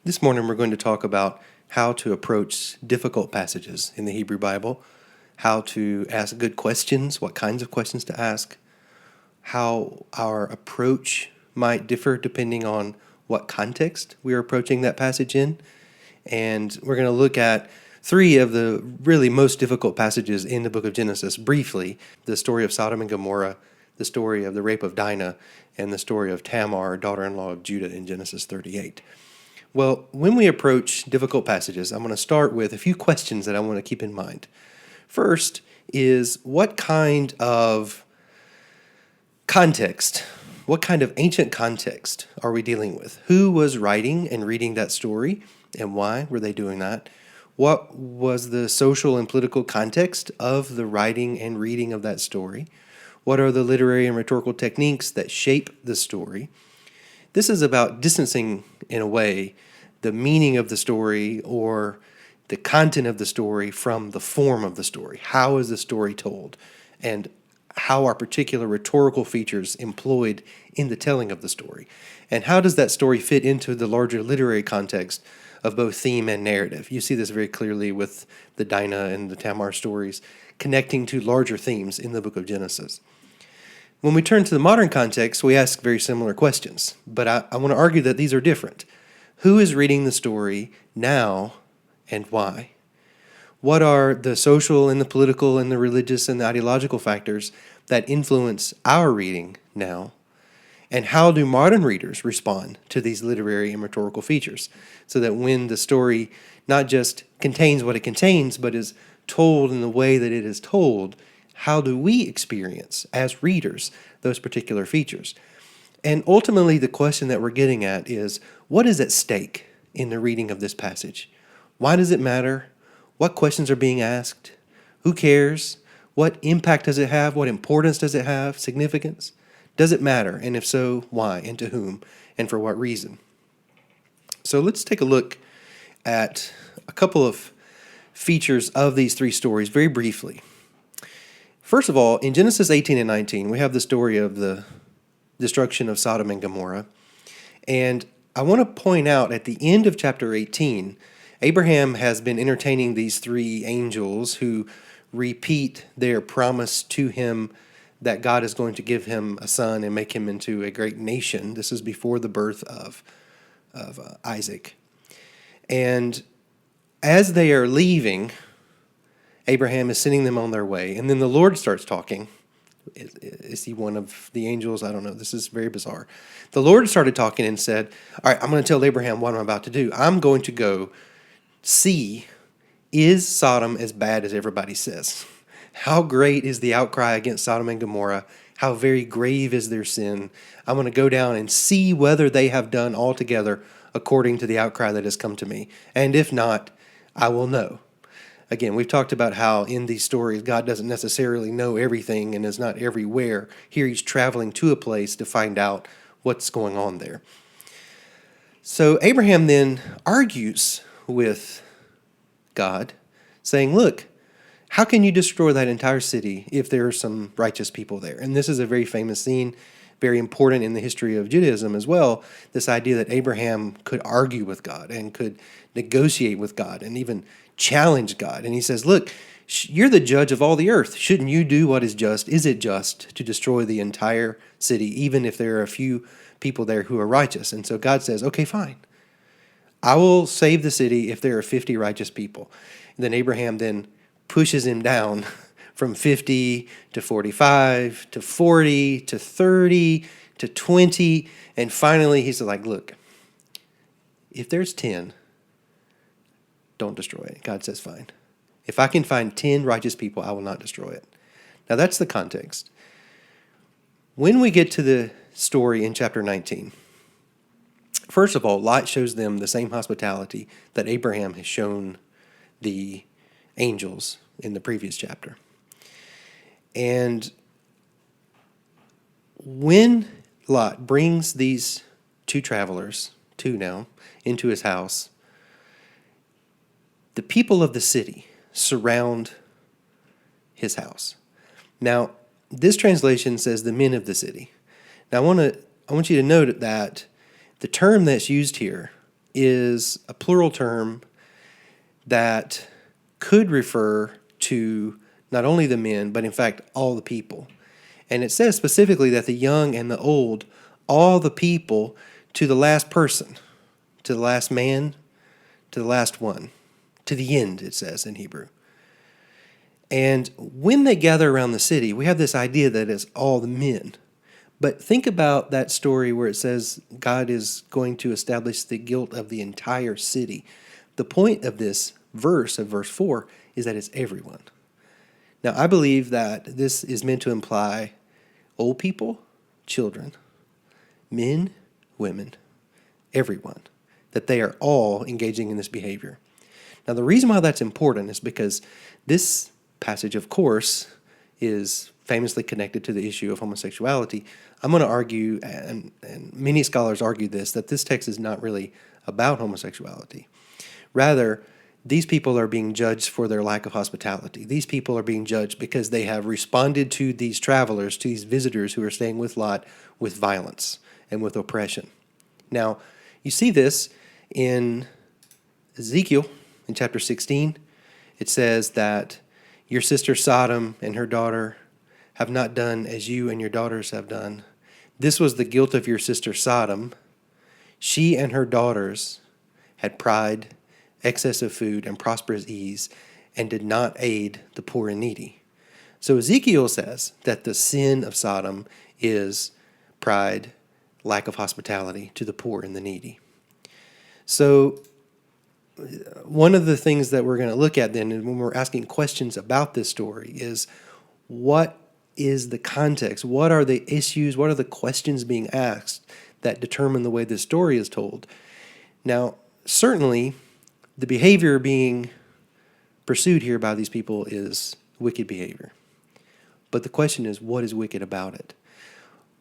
This morning we're going to talk about how to approach difficult passages in the Hebrew Bible, how to ask good questions, what kinds of questions to ask, how our approach might differ depending on what context we're approaching that passage in. And we're going to look at three of the really most difficult passages in the book of Genesis briefly: the story of Sodom and Gomorrah, the story of the Rape of Dinah, and the story of Tamar, daughter-in-law of Judah, in Genesis 38. Well, when we approach difficult passages, I'm going to start with a few questions that I want to keep in mind. First is, what kind of context, what kind of ancient context are we dealing with? Who was writing and reading that story, and why were they doing that? What was the social and political context of the writing and reading of that story? What are the literary and rhetorical techniques that shape the story? This is about distancing, in a way, the meaning of the story or the content of the story from the form of the story. How is the story told? And how are particular rhetorical features employed in the telling of the story? And how does that story fit into the larger literary context of both theme and narrative? You see this very clearly with the Dinah and the Tamar stories, connecting to larger themes in the book of Genesis. When we turn to the modern context, we ask very similar questions, but I want to argue that these are different. Who is reading the story now, and why? What are the social and the political and the religious and the ideological factors that influence our reading now? And how do modern readers respond to these literary and rhetorical features, so that when the story not just contains what it contains, but is told in the way that it is told, how do we experience, as readers, those particular features? And ultimately, the question that we're getting at is, what is at stake in the reading of this passage? Why does it matter? What questions are being asked? Who cares? What impact does it have? What importance does it have? Significance? Does it matter? And if so, why? And to whom? And for what reason? So let's take a look at a couple of features of these three stories very briefly. First of all, in Genesis 18 and 19, we have the story of the destruction of Sodom and Gomorrah. And I want to point out at the end of chapter 18, Abraham has been entertaining these three angels who repeat their promise to him that God is going to give him a son and make him into a great nation. This is before the birth of Isaac. And as they are leaving, Abraham is sending them on their way, and then the Lord starts talking. Is he one of the angels? I don't know. This is very bizarre. The Lord started talking and said, all right, I'm going to tell Abraham what I'm about to do. I'm going to go see, is Sodom as bad as everybody says? How great is the outcry against Sodom and Gomorrah? How very grave is their sin? I'm going to go down and see whether they have done altogether according to the outcry that has come to me. And if not, I will know. Again, we've talked about how in these stories, God doesn't necessarily know everything and is not everywhere. Here he's traveling to a place to find out what's going on there. So Abraham then argues with God, saying, look, how can you destroy that entire city if there are some righteous people there? And this is a very famous scene, very important in the history of Judaism as well, this idea that Abraham could argue with God and could negotiate with God and even challenge God. And he says, look, you're the judge of all the earth. Shouldn't you do what is just? Is it just to destroy the entire city, even if there are a few people there who are righteous? And so God says, okay, fine. I will save the city if there are 50 righteous people. And then Abraham then pushes him down from 50 to 45 to 40 to 30 to 20. And finally, he's like, look, if there's 10, don't destroy it. God says, fine. If I can find 10 righteous people, I will not destroy it. Now, that's the context. When we get to the story in chapter 19, first of all, Lot shows them the same hospitality that Abraham has shown the angels in the previous chapter. And when Lot brings these two travelers, two now, into his house, the people of the city surround his house. Now, this translation says the men of the city. Now, I want you to note that the term that's used here is a plural term that could refer to not only the men, but in fact all the people. And it says specifically that the young and the old, all the people, to the last person, to the last man, to the last one, to the end, it says in Hebrew. And when they gather around the city, we have this idea that it's all the men. But think about that story where it says God is going to establish the guilt of the entire city. The point of this verse, of verse 4, is that it's everyone. Now, I believe that this is meant to imply old people, children, men, women, everyone, that they are all engaging in this behavior. Now, the reason why that's important is because this passage, of course, is famously connected to the issue of homosexuality. I'm going to argue, and many scholars argue this, that this text is not really about homosexuality. Rather, these people are being judged for their lack of hospitality. These people are being judged because they have responded to these travelers, to these visitors who are staying with Lot, with violence and with oppression. Now, you see this in Ezekiel in chapter 16. It says that your sister Sodom and her daughter have not done as you and your daughters have done. This was the guilt of your sister Sodom. She and her daughters had pride, excess of food, and prosperous ease, and did not aid the poor and needy. So Ezekiel says that the sin of Sodom is pride, lack of hospitality to the poor and the needy. So one of the things that we're going to look at then, when we're asking questions about this story, is what is the context? What are the issues? What are the questions being asked that determine the way this story is told? Now, certainly, the behavior being pursued here by these people is wicked behavior. But the question is, what is wicked about it?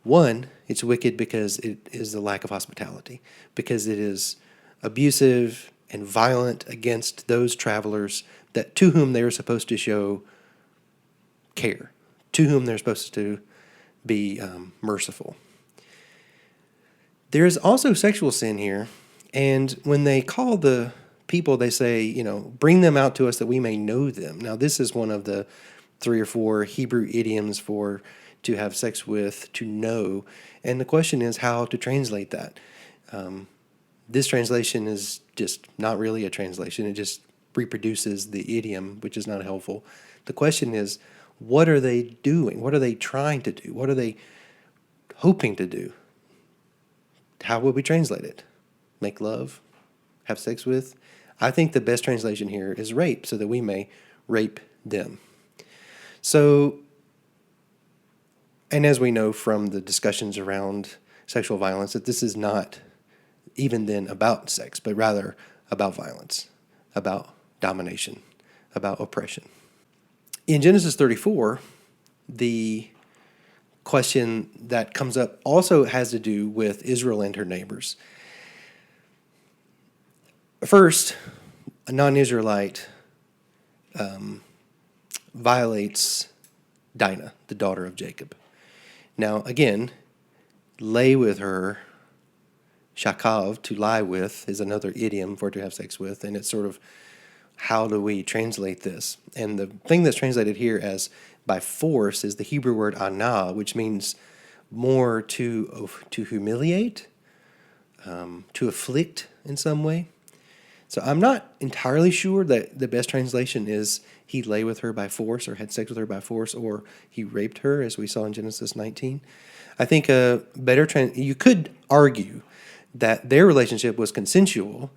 One, it's wicked because it is the lack of hospitality, because it is abusive and violent against those travelers that to whom they are supposed to show care, to whom they're supposed to be merciful. There is also sexual sin here, and when they call the people, they say, bring them out to us that we may know them. Now, this is one of the 3 or 4 Hebrew idioms for to have sex with, to know, and the question is how to translate that. This translation is just not really a translation. It just reproduces the idiom, which is not helpful. The question is, what are they doing? What are they trying to do? What are they hoping to do? How would we translate it? Make love? Have sex with? I think the best translation here is rape, so that we may rape them. So, and as we know from the discussions around sexual violence, that this is not even then about sex, but rather about violence, about domination, about oppression. In Genesis 34, the question that comes up also has to do with Israel and her neighbors. First, a non-Israelite violates Dinah, the daughter of Jacob. Now, again, lay with her, shakav, to lie with, is another idiom for to have sex with, and it's sort of, how do we translate this? And the thing that's translated here as by force is the Hebrew word anah, which means more to humiliate, to afflict in some way. So I'm not entirely sure that the best translation is he lay with her by force or had sex with her by force, or he raped her, as we saw in Genesis 19. I think a better you could argue that their relationship was consensual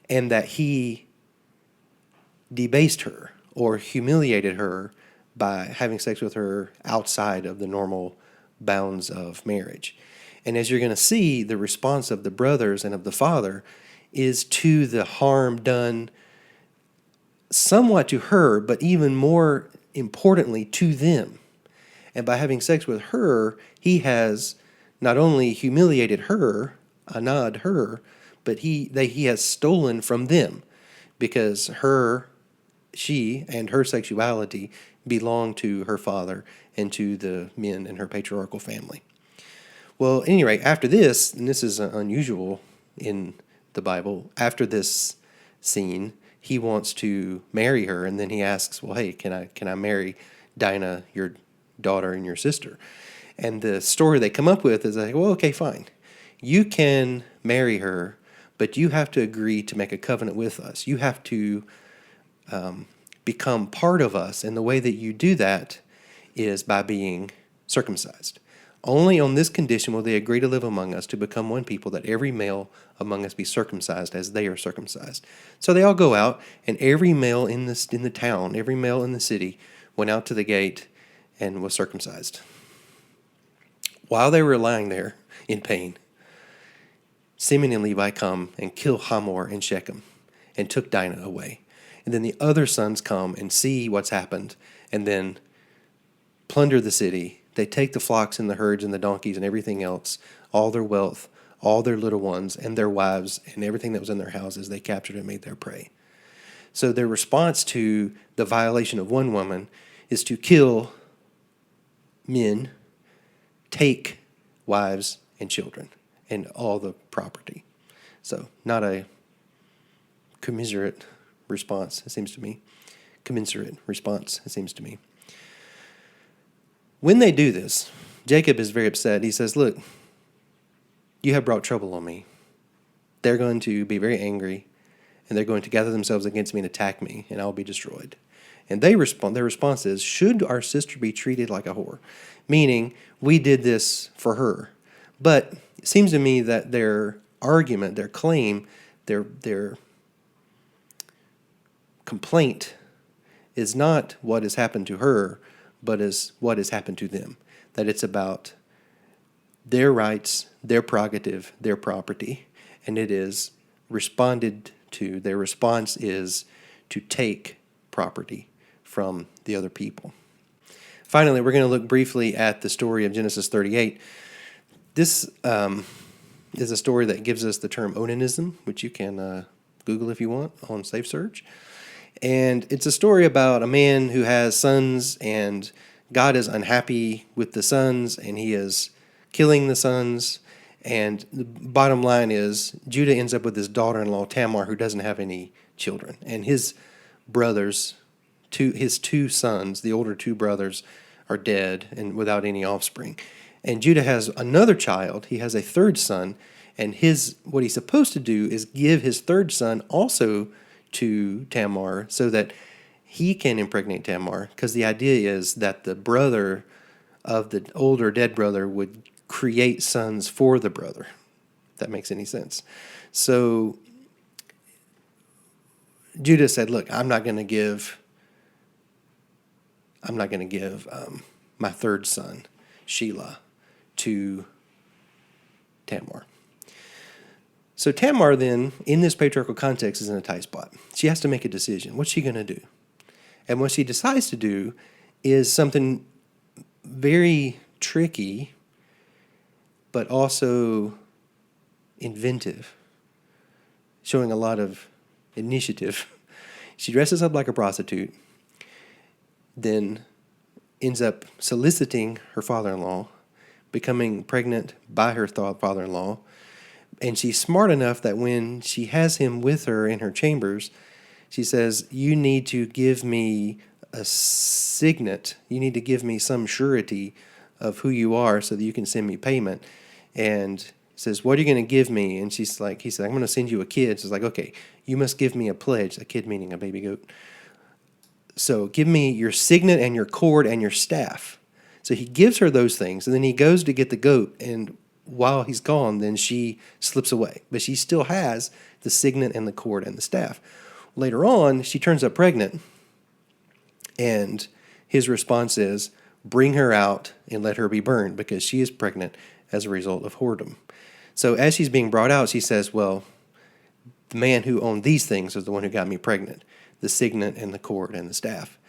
and that he debased her or humiliated her by having sex with her outside of the normal bounds of marriage. And as you're going to see, the response of the brothers and of the father is to the harm done somewhat to her, but even more importantly to them. And by having sex with her, he has not only humiliated her, anad her, but he has stolen from them, because she and her sexuality belong to her father and to the men in her patriarchal family. Well, at any rate, after this, and this is unusual in the Bible, after this scene, he wants to marry her, and then he asks, well, hey, can I marry Dinah, your daughter and your sister? And the story they come up with is like, well, okay, fine. You can marry her, but you have to agree to make a covenant with us. You have to become part of us, and the way that you do that is by being circumcised. Only on this condition will they agree to live among us, to become one people, that every male among us be circumcised as they are circumcised. So they all go out, and every male in the town, every male in the city, went out to the gate and was circumcised. While they were lying there in pain, Simeon and Levi come and kill Hamor and Shechem and took Dinah away. And then the other sons come and see what's happened and then plunder the city. They take the flocks and the herds and the donkeys and everything else, all their wealth, all their little ones and their wives and everything that was in their houses. They captured and made their prey. So their response to the violation of one woman is to kill men, take wives and children and all the property. So not a commensurate response, it seems to me. Commensurate response, it seems to me. When they do this, Jacob is very upset. He says, look, you have brought trouble on me. They're going to be very angry, and they're going to gather themselves against me and attack me, and I'll be destroyed. And their response is, should our sister be treated like a whore? Meaning, we did this for her. But it seems to me that their argument, their claim, their complaint is not what has happened to her, but is what has happened to them. That it's about their rights, their prerogative, their property, and it is responded to. Their response is to take property from the other people. Finally, we're going to look briefly at the story of Genesis 38. This is a story that gives us the term onanism, which you can Google if you want on Safe Search. And it's a story about a man who has sons, and God is unhappy with the sons, and he is killing the sons. And the bottom line is Judah ends up with his daughter-in-law, Tamar, who doesn't have any children. And his brothers, his two sons, the older two brothers, are dead and without any offspring. And Judah has another child. He has a third son. And what he's supposed to do is give his third son also to Tamar so that he can impregnate Tamar, because the idea is that the brother of the older dead brother would create sons for the brother, if that makes any sense. So Judah said, look, I'm not going to give my third son, Shelah, to Tamar. So Tamar then, in this patriarchal context, is in a tight spot. She has to make a decision. What's she going to do? And what she decides to do is something very tricky, but also inventive, showing a lot of initiative. She dresses up like a prostitute, then ends up soliciting her father-in-law, becoming pregnant by her father-in-law. And she's smart enough that when she has him with her in her chambers, she says, you need to give me a signet. You need to give me some surety of who you are so that you can send me payment. And says, what are you going to give me? And he said, I'm going to send you a kid. She's like, okay, you must give me a pledge. A kid meaning a baby goat. So give me your signet and your cord and your staff. So he gives her those things, and then he goes to get the goat, and while he's gone, then she slips away. But she still has the signet and the cord and the staff. Later on, she turns up pregnant, and his response is, bring her out and let her be burned, because she is pregnant as a result of whoredom. So as she's being brought out, she says, well, the man who owned these things is the one who got me pregnant, the signet and the cord and the staff,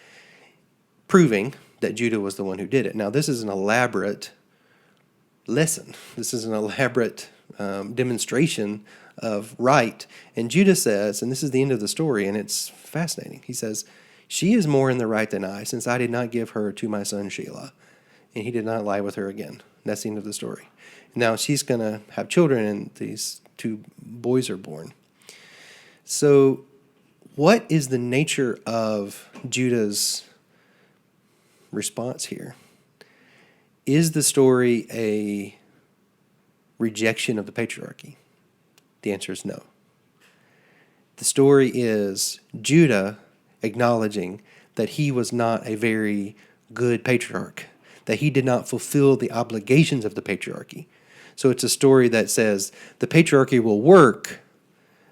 proving that Judah was the one who did it. Now, this is an elaborate lesson. This is an elaborate demonstration of right. And Judah says, and this is the end of the story, and it's fascinating. He says, she is more in the right than I, since I did not give her to my son Shelah, and he did not lie with her again. That's the end of the story. Now she's going to have children, and these two boys are born. So what is the nature of Judah's response here? Is the story a rejection of the patriarchy? The answer is no. The story is Judah acknowledging that he was not a very good patriarch, that he did not fulfill the obligations of the patriarchy. So it's a story that says the patriarchy will work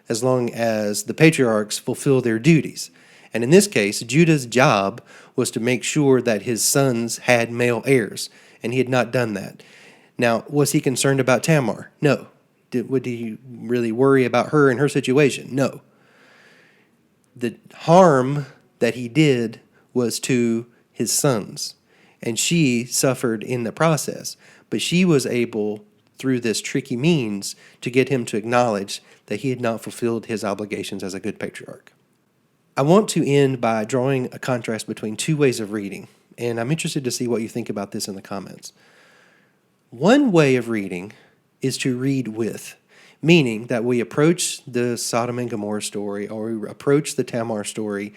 as long as the patriarchs fulfill their duties. And in this case, Judah's job was to make sure that his sons had male heirs, and he had not done that. Now, was he concerned about Tamar? No. Would he really worry about her and her situation? No. The harm that he did was to his sons, and she suffered in the process. But she was able, through this tricky means, to get him to acknowledge that he had not fulfilled his obligations as a good patriarch. I want to end by drawing a contrast between two ways of reading, and I'm interested to see what you think about this in the comments. One way of reading is to read with, meaning that we approach the Sodom and Gomorrah story, or we approach the Tamar story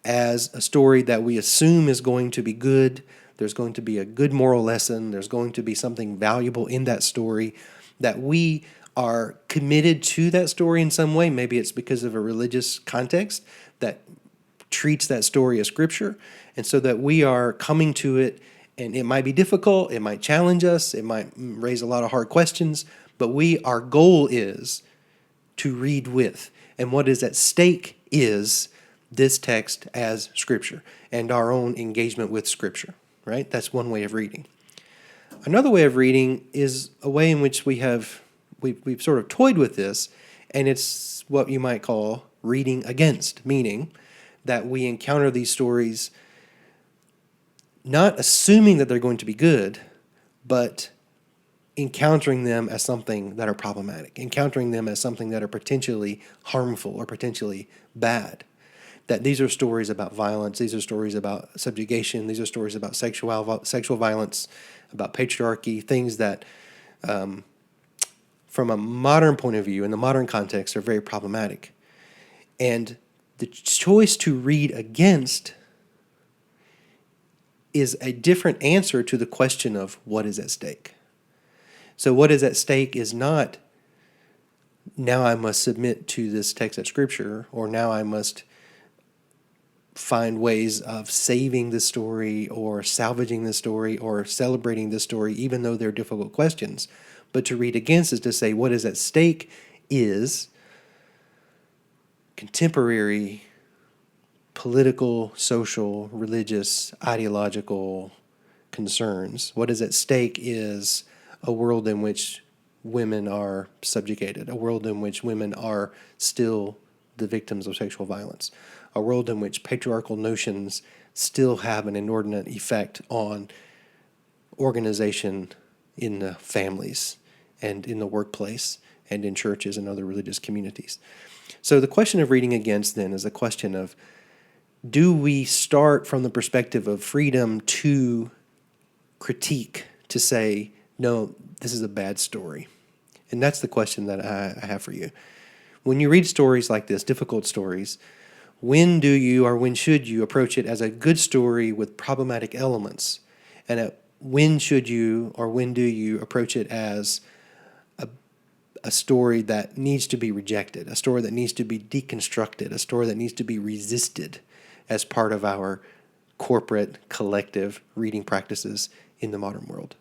as a story that we assume is going to be good. There's going to be a good moral lesson. There's going to be something valuable in that story, that we are committed to that story in some way. Maybe it's because of a religious context that treats that story as scripture, and so that we are coming to it, and it might be difficult, it might challenge us, it might raise a lot of hard questions, but our goal is to read with. And what is at stake is this text as scripture and our own engagement with scripture, right? That's one way of reading. Another way of reading is a way in which we've sort of toyed with this, and it's what you might call reading against, meaning that we encounter these stories not assuming that they're going to be good, but encountering them as something that are problematic, encountering them as something that are potentially harmful or potentially bad. That these are stories about violence, these are stories about subjugation, these are stories about sexual violence, about patriarchy, things that from a modern point of view, in the modern context, are very problematic. And the choice to read against is a different answer to the question of what is at stake. So what is at stake is not, now I must submit to this text of Scripture, or now I must find ways of saving the story or salvaging the story or celebrating the story, even though they're difficult questions. But to read against is to say what is at stake is contemporary political, social, religious, ideological concerns. What is at stake is a world in which women are subjugated, a world in which women are still the victims of sexual violence, a world in which patriarchal notions still have an inordinate effect on organization in the families and in the workplace and in churches and other religious communities. So the question of reading against then is a question of, do we start from the perspective of freedom to critique, to say, no, this is a bad story? And that's the question that I have for you. When you read stories like this, difficult stories, when do you or when should you approach it as a good story with problematic elements? And when should you or when do you approach it as a story that needs to be rejected, a story that needs to be deconstructed, a story that needs to be resisted as part of our corporate, collective reading practices in the modern world?